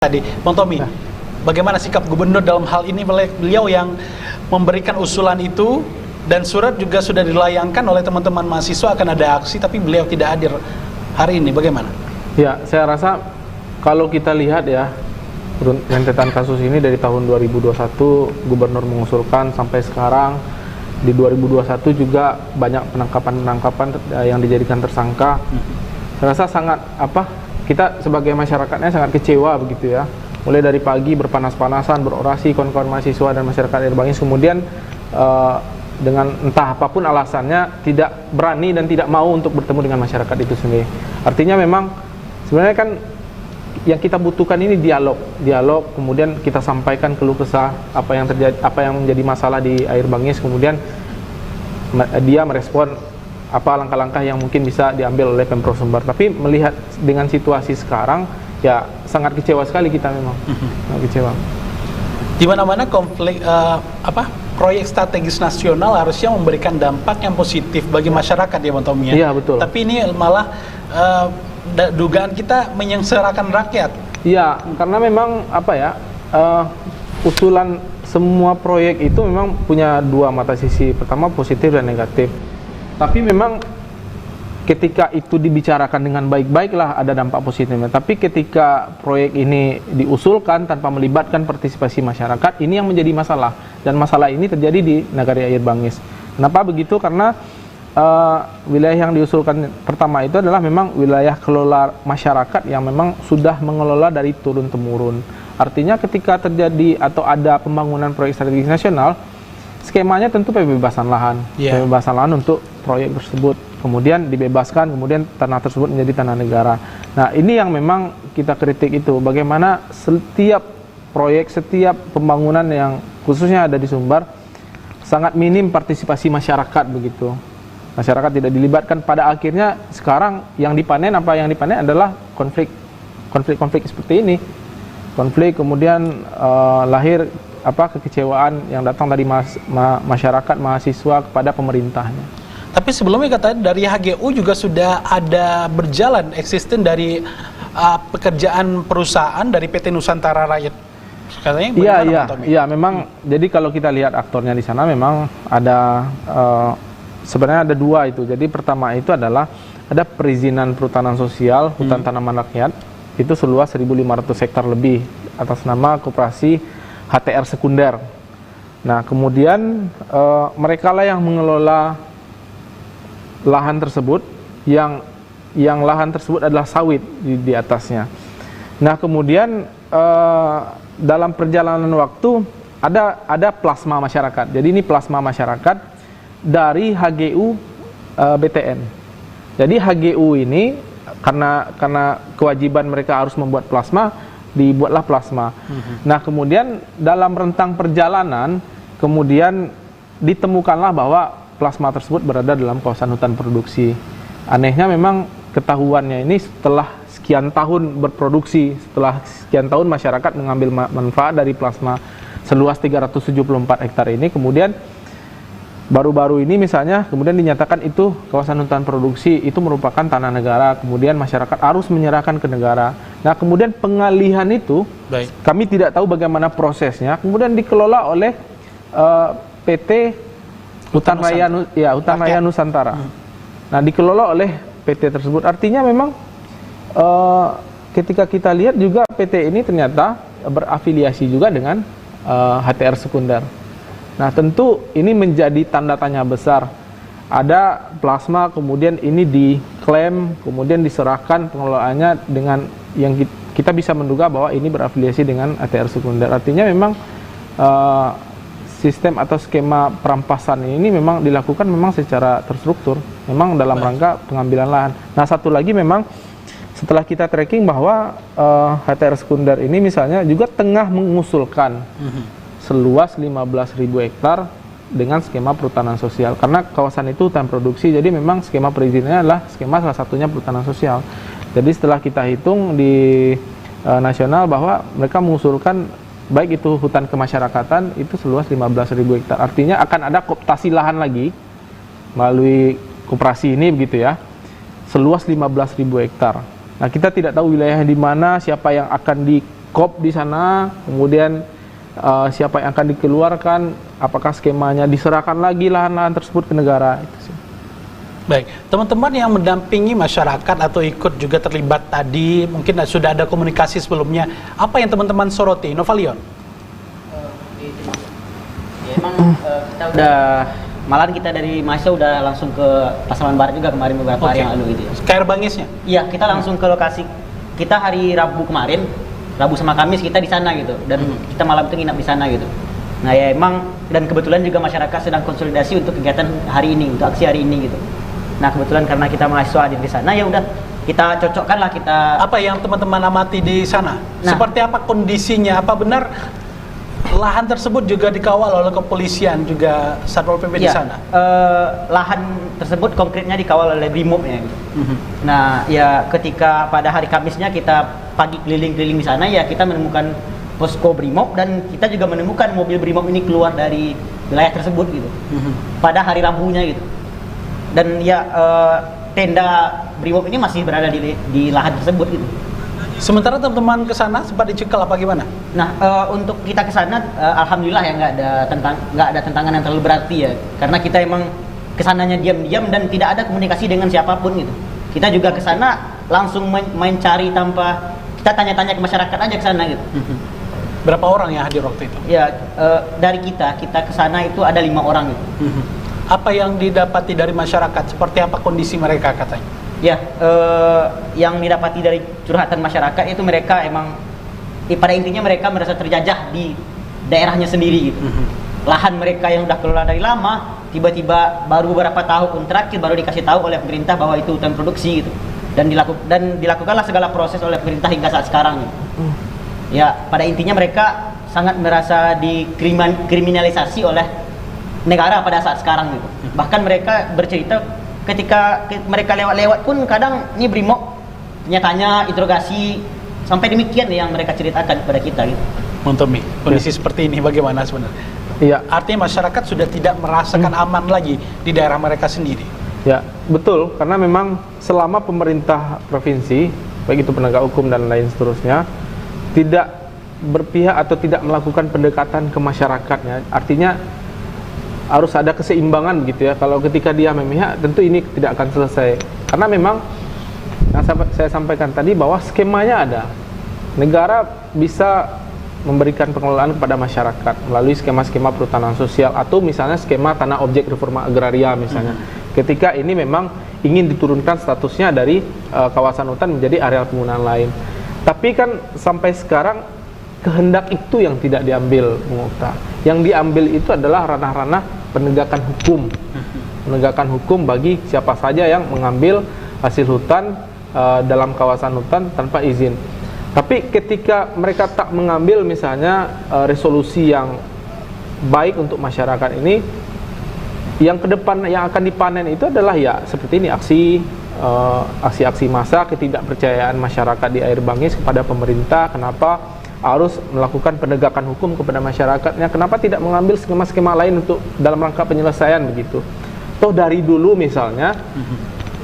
Tadi, Bang Tommy, bagaimana sikap gubernur dalam hal ini? Beliau yang memberikan usulan itu dan surat juga sudah dilayangkan oleh teman-teman mahasiswa akan ada aksi, tapi beliau tidak hadir hari ini. Bagaimana? Ya, saya rasa kalau kita lihat ya rentetan kasus ini dari tahun 2021 gubernur mengusulkan sampai sekarang di 2021 juga banyak penangkapan yang dijadikan tersangka. Saya rasa sangat kita sebagai masyarakatnya sangat kecewa begitu ya. Mulai dari pagi berpanas-panasan, berorasi kawan-kawan mahasiswa dan masyarakat Air Bangis, kemudian dengan entah apapun alasannya tidak berani dan tidak mau untuk bertemu dengan masyarakat itu sendiri. Artinya memang sebenarnya kan yang kita butuhkan ini dialog, kemudian kita sampaikan keluh kesah apa yang terjadi, apa yang menjadi masalah di Air Bangis, kemudian dia merespon apa langkah-langkah yang mungkin bisa diambil oleh Pemprov Sumbar. Tapi melihat dengan situasi sekarang, ya sangat kecewa sekali kita memang. Sangat kecewa. Di mana-mana konflik proyek strategis nasional harusnya memberikan dampak yang positif bagi masyarakat ya, Bang Tommy ya. Iya, betul. Tapi ini malah dugaan kita menyengsarakan rakyat. Iya, karena memang usulan semua proyek itu memang punya dua mata sisi. Pertama positif dan negatif. Tapi memang ketika itu dibicarakan dengan baik-baiklah ada dampak positifnya. Tapi ketika proyek ini diusulkan tanpa melibatkan partisipasi masyarakat, ini yang menjadi masalah. Dan masalah ini terjadi di Nagari Air Bangis. Kenapa begitu? Karena wilayah yang diusulkan pertama itu adalah memang wilayah kelola masyarakat yang memang sudah mengelola dari turun-temurun. Artinya ketika terjadi atau ada pembangunan proyek strategis nasional, skemanya tentu pembebasan lahan, pembebasan lahan untuk proyek tersebut, kemudian dibebaskan, kemudian tanah tersebut menjadi tanah negara. Nah, ini yang memang kita kritik itu, bagaimana setiap proyek, setiap pembangunan yang khususnya ada di Sumbar sangat minim partisipasi masyarakat begitu. Masyarakat tidak dilibatkan, pada akhirnya sekarang yang dipanen adalah konflik seperti ini. Konflik, kemudian lahir kekecewaan yang datang dari masyarakat, mahasiswa kepada pemerintahnya. Tapi sebelumnya katanya dari HGU juga sudah ada berjalan eksisten dari pekerjaan perusahaan dari PT Nusantara Rakyat. Katanya Iya, memang jadi kalau kita lihat aktornya di sana memang ada sebenarnya ada dua itu. Jadi pertama itu adalah ada perizinan perhutanan sosial, hutan tanaman rakyat, itu seluas 1.500 hektar lebih atas nama koperasi HTR Sekunder. Nah, kemudian mereka lah yang mengelola lahan tersebut, yang lahan tersebut adalah sawit di atasnya. Nah, kemudian dalam perjalanan waktu ada plasma masyarakat. Jadi ini plasma masyarakat dari HGU BTN. Jadi HGU ini karena kewajiban mereka harus membuat plasma, dibuatlah plasma. Nah, kemudian dalam rentang perjalanan kemudian ditemukanlah bahwa plasma tersebut berada dalam kawasan hutan produksi. Anehnya memang ketahuannya ini setelah sekian tahun berproduksi, setelah sekian tahun masyarakat mengambil manfaat dari plasma seluas 374 hektar ini, kemudian baru-baru ini misalnya kemudian dinyatakan itu kawasan hutan produksi, itu merupakan tanah negara, kemudian masyarakat harus menyerahkan ke negara. Nah, kemudian pengalihan itu kami tidak tahu bagaimana prosesnya, kemudian dikelola oleh PT Hutan Raya Nusantara. Nah, dikelola oleh PT tersebut. Artinya memang ketika kita lihat juga PT ini ternyata berafiliasi juga dengan HTR Sekunder. Nah, tentu ini menjadi tanda tanya besar. Ada plasma, kemudian ini diklaim, kemudian diserahkan pengelolaannya dengan yang kita bisa menduga bahwa ini berafiliasi dengan HTR Sekunder. Artinya memang sistem atau skema perampasan ini memang dilakukan memang secara terstruktur, memang dalam rangka pengambilan lahan. Nah, satu lagi memang setelah kita tracking bahwa HTR Sekunder ini misalnya juga tengah mengusulkan seluas 15.000 hektar dengan skema perhutanan sosial, karena kawasan itu hutan produksi, jadi memang skema perizinannya adalah skema salah satunya perhutanan sosial. Jadi setelah kita hitung di nasional bahwa mereka mengusulkan baik itu hutan kemasyarakatan itu seluas 15.000 hektar. Artinya akan ada kooptasi lahan lagi melalui koperasi ini begitu ya, seluas 15.000 hektar. Nah, kita tidak tahu wilayah di mana, siapa yang akan kop di sana, kemudian siapa yang akan dikeluarkan, apakah skemanya diserahkan lagi lahan-lahan tersebut ke negara. Itu sih. Baik, teman-teman yang mendampingi masyarakat atau ikut juga terlibat tadi, mungkin sudah ada komunikasi sebelumnya. Apa yang teman-teman soroti, Novalion? Ya, emang kita udah, malahan kita dari mahasiswa udah langsung ke Pasaman Barat juga kemarin beberapa hari yang lalu gitu ya. KR Bangisnya? Iya, kita langsung ke lokasi. Kita hari Rabu kemarin, Rabu sama Kamis kita di sana gitu, dan kita malam itu nginap di sana gitu. Nah ya emang, dan kebetulan juga masyarakat sedang konsolidasi untuk kegiatan hari ini, untuk aksi hari ini gitu. Nah kebetulan karena kita mahasiswa hadir di sana, ya udah kita cocokkan lah kita. Apa yang teman-teman amati di sana? Nah, seperti apa kondisinya? Apa benar lahan tersebut juga dikawal oleh kepolisian juga Satpol PP di sana? Lahan tersebut konkretnya dikawal oleh Brimob ya. Gitu. Nah ya ketika pada hari Kamisnya kita pagi keliling-keliling di sana, ya kita menemukan posko Brimob dan kita juga menemukan mobil Brimob ini keluar dari wilayah tersebut gitu. Pada hari Rabunya gitu. Dan ya tenda Brimob ini masih berada di lahan tersebut gitu. Sementara teman-teman ke sana sempat dicekal apa gimana? Nah untuk kita ke sana alhamdulillah ya nggak ada tantangan yang terlalu berarti ya, karena kita emang kesananya diam-diam dan tidak ada komunikasi dengan siapapun gitu. Kita juga ke sana langsung main cari tanpa kita tanya-tanya ke masyarakat aja ke sana gitu. Berapa orang yang hadir waktu itu? Ya dari kita ke sana itu ada 5 orang gitu. Apa yang didapati dari masyarakat? Seperti apa kondisi mereka katanya? Ya, yang didapati dari curhatan masyarakat itu mereka emang, pada intinya mereka merasa terjajah di daerahnya sendiri gitu. Lahan mereka yang udah kelola dari lama, tiba-tiba baru beberapa tahun terakhir baru dikasih tahu oleh pemerintah bahwa itu hutan produksi gitu. Dan dilakukanlah segala proses oleh pemerintah hingga saat sekarang gitu. Ya, pada intinya mereka sangat merasa dikriminalisasi oleh negara pada saat sekarang gitu. Bahkan mereka bercerita ketika mereka lewat-lewat pun kadang ini Brimob tanya-tanya, interogasi, sampai demikian yang mereka ceritakan kepada kita gitu. Montomi, kondisi seperti ini bagaimana sebenarnya? Iya. Artinya masyarakat sudah tidak merasakan aman lagi di daerah mereka sendiri. Ya, betul, karena memang selama pemerintah provinsi, baik itu penegak hukum dan lain seterusnya, tidak berpihak atau tidak melakukan pendekatan ke masyarakatnya, artinya harus ada keseimbangan begitu ya. Kalau ketika dia memihak, tentu ini tidak akan selesai. Karena memang yang saya sampaikan tadi bahwa skemanya ada. Negara bisa memberikan pengelolaan kepada masyarakat melalui skema-skema perhutanan sosial atau misalnya skema tanah objek reforma agraria misalnya. Ketika ini memang ingin diturunkan statusnya dari kawasan hutan menjadi areal penggunaan lain. Tapi kan sampai sekarang kehendak itu yang tidak diambil, Bung Okta. Yang diambil itu adalah ranah-ranah penegakan hukum. Penegakan hukum bagi siapa saja yang mengambil hasil hutan dalam kawasan hutan tanpa izin. Tapi ketika mereka tak mengambil misalnya resolusi yang baik untuk masyarakat ini, yang ke depan yang akan dipanen itu adalah ya seperti ini, aksi-aksi massa, ketidakpercayaan masyarakat di Air Bangis kepada pemerintah. Kenapa harus melakukan penegakan hukum kepada masyarakatnya? Kenapa tidak mengambil skema-skema lain untuk dalam rangka penyelesaian begitu? Toh dari dulu misalnya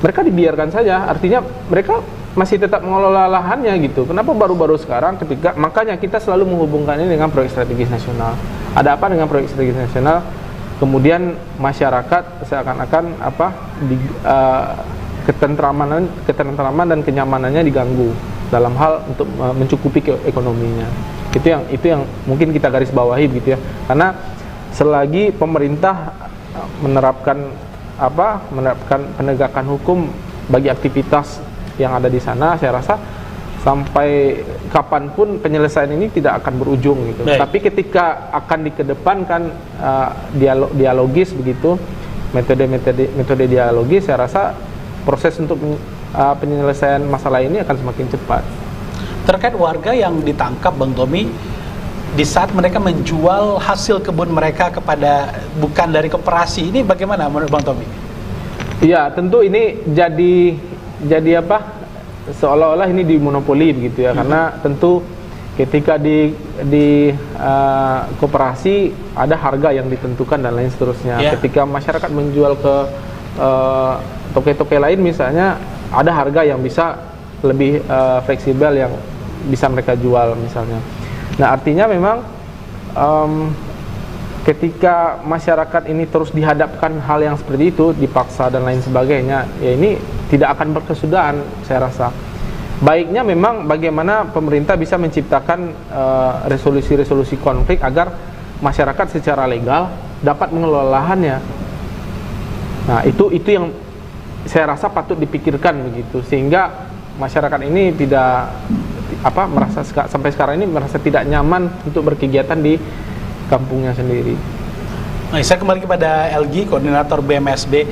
mereka dibiarkan saja, artinya mereka masih tetap mengelola lahannya gitu. Kenapa baru-baru sekarang ketika, makanya kita selalu menghubungkan ini dengan proyek strategis nasional. Ada apa dengan proyek strategis nasional? Kemudian masyarakat seakan-akan ketentraman dan kenyamanannya diganggu dalam hal untuk mencukupi ekonominya. Itu yang mungkin kita garis bawahi gitu ya. Karena selagi pemerintah menerapkan penegakan hukum bagi aktivitas yang ada di sana, saya rasa sampai kapanpun penyelesaian ini tidak akan berujung gitu. Baik. Tapi ketika akan dikedepankan dialogis begitu, metode dialogis, saya rasa proses untuk penyelesaian masalah ini akan semakin cepat. Terkait warga yang ditangkap, Bang Tommy, di saat mereka menjual hasil kebun mereka kepada bukan dari koperasi, ini bagaimana menurut Bang Tommy? Iya, tentu ini jadi apa? Seolah-olah ini dimonopoli begitu ya, karena tentu ketika di koperasi ada harga yang ditentukan dan lain seterusnya. Yeah. Ketika masyarakat menjual ke toke-toke lain misalnya, ada harga yang bisa lebih fleksibel, yang bisa mereka jual misalnya. Nah artinya memang ketika masyarakat ini terus dihadapkan hal yang seperti itu, dipaksa dan lain sebagainya, ya ini tidak akan berkesudahan saya rasa. Baiknya memang bagaimana pemerintah bisa menciptakan resolusi-resolusi konflik agar masyarakat secara legal dapat mengelola lahannya. Nah itu yang saya rasa patut dipikirkan begitu, sehingga masyarakat ini tidak merasa sampai sekarang ini merasa tidak nyaman untuk berkegiatan di kampungnya sendiri. Nah, saya kembali kepada LG, koordinator BMSB.